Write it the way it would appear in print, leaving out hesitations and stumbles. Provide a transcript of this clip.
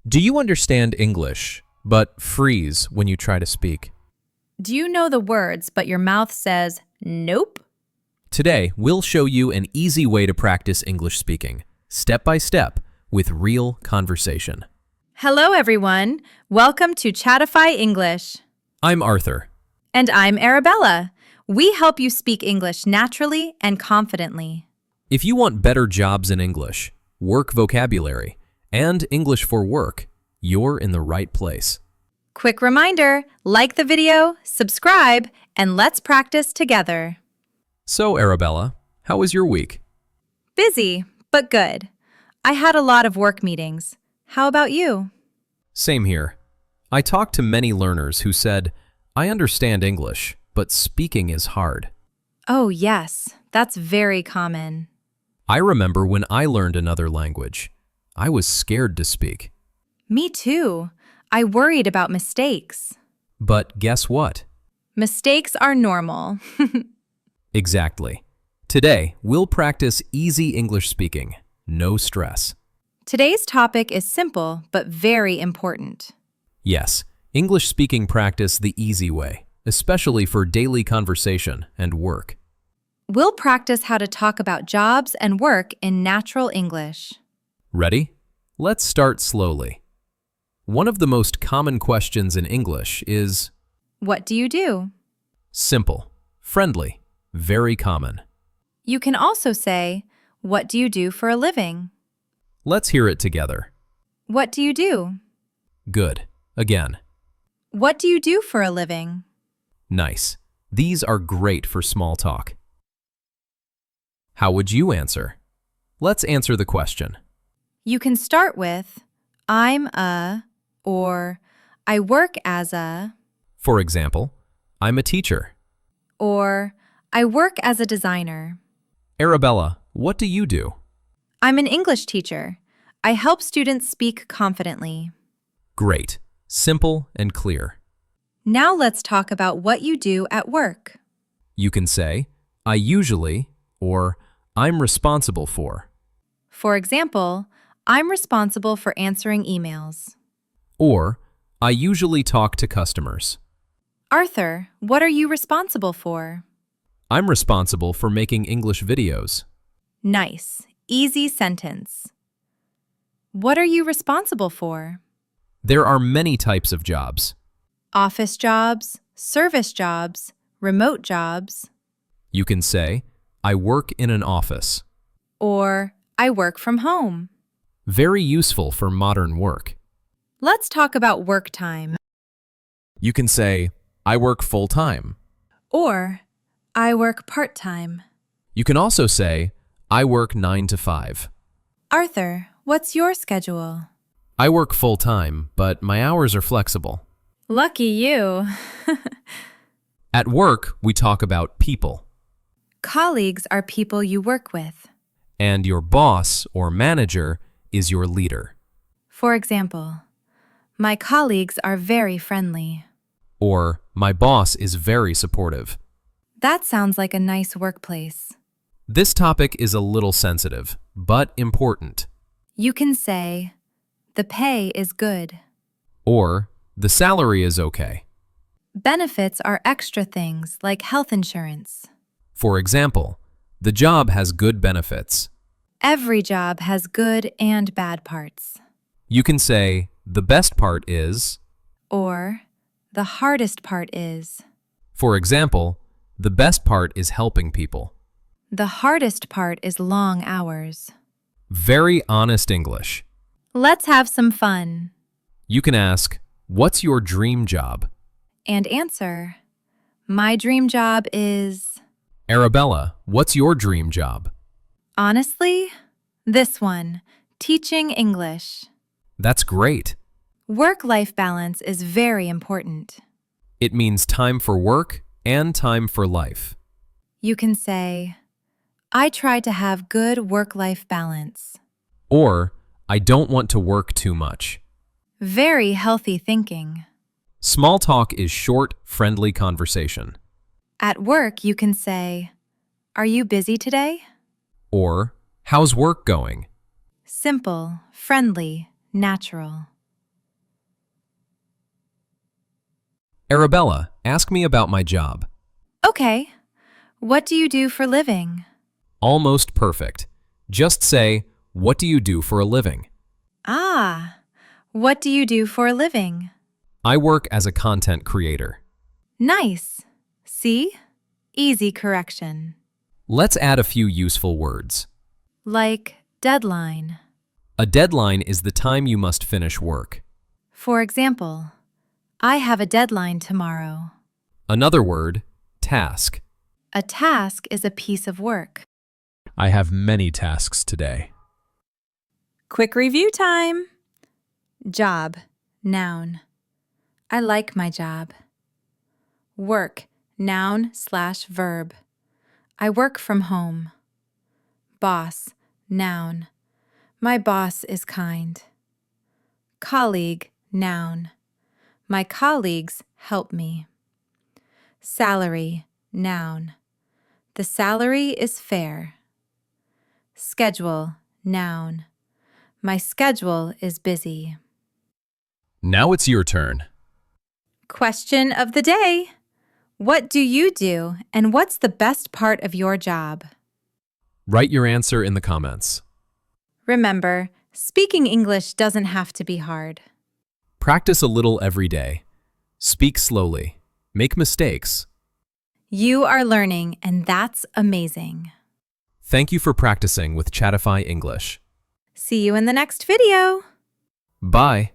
Do you understand English, but freeze when you try to speak? Do you know the words, but your mouth says, nope? Today, we'll show you an easy way to practice English speaking, step by step, with real conversation. Hello, everyone. Welcome to Chatify English. I'm Arthur. And I'm Arabella. We help you speak English naturally and confidently. If you want better jobs in English, work vocabulary, and English for work, you're in the right place. Quick reminder, like the video, subscribe, and let's practice together. So, Arabella, how was your week? Busy, but good. I had a lot of work meetings. How about you? Same here. I talked to many learners who said, I understand English, but speaking is hard. Oh, yes, that's very common. I remember when I learned another language. I was scared to speak. Me too. I worried about mistakes. But guess what? Mistakes are normal. Exactly. Today, we'll practice easy English speaking. No stress. Today's topic is simple but very important. Yes, English speaking practice the easy way, especially for daily conversation and work. We'll practice how to talk about jobs and work in natural English. Ready? Let's start slowly. One of the most common questions in English is What do you do? simple, friendly, very common. You can also say, What do you do for a living? Let's hear it together. What do you do? Good. Again. What do you do for a living? Nice. These are great for small talk. How would you answer? Let's answer the question. You can start with, I'm a, or I work as a, For example, I'm a teacher. or I work as a designer. Arabella, what do you do? I'm an English teacher. I help students speak confidently. Great. Simple and clear. Now let's talk about what you do at work. You can say, I usually, or I'm responsible for. For example, I'm responsible for answering emails. Or, I usually talk to customers. Arthur, what are you responsible for? I'm responsible for making English videos. Nice, easy sentence. What are you responsible for? There are many types of jobs. Office jobs, service jobs, remote jobs, You can say, I work in an office. or I work from home. Very useful for modern work. Let's talk about work time. You can say, I work full-time. Or I work part-time. You can also say, I work 9 to 5. Arthur, what's your schedule? I work full-time, but my hours are flexible. Lucky you. At work, we talk about people. Colleagues are people you work with. And your boss or manager is your leader. For example, my colleagues are very friendly. Or, my boss is very supportive. That sounds like a nice workplace. This topic is a little sensitive, but important. You can say, the pay is good. Or, the salary is okay. Benefits are extra things like health insurance. For example, the job has good benefits. Every job has good and bad parts. You can say, the best part is, Or, the hardest part is. for example, the best part is helping people. The hardest part is long hours. Very honest English. Let's have some fun. You can ask, what's your dream job? And answer, my dream job is, Arabella, what's your dream job? honestly, this one, teaching English. That's great. Work-life balance is very important. It means time for work and time for life. You can say, I try to have good work-life balance. Or, I don't want to work too much. Very healthy thinking. Small talk is short, friendly conversation. At work, you can say, Are you busy today? Or, how's work going? Simple, friendly, natural. Arabella, ask me about my job. Okay. What do you do for living? Almost perfect. Just say, what do you do for a living? Ah, what do you do for a living? I work as a content creator. Nice. See? Easy correction. Let's add a few useful words. Like deadline. A deadline is the time you must finish work. For example, I have a deadline tomorrow. Another word, task. A task is a piece of work. I have many tasks today. Quick review time. Job, noun. I like my job. Work, noun/verb. I work from home. Boss, noun. My boss is kind. Colleague, noun. My colleagues help me. Salary, noun. The salary is fair. Schedule, noun. My schedule is busy. Now it's your turn. Question of the day. What do you do, and what's the best part of your job? Write your answer in the comments. Remember, speaking English doesn't have to be hard. Practice a little every day. Speak slowly. Make mistakes. You are learning, and that's amazing. Thank you for practicing with Chatify English. See you in the next video. Bye.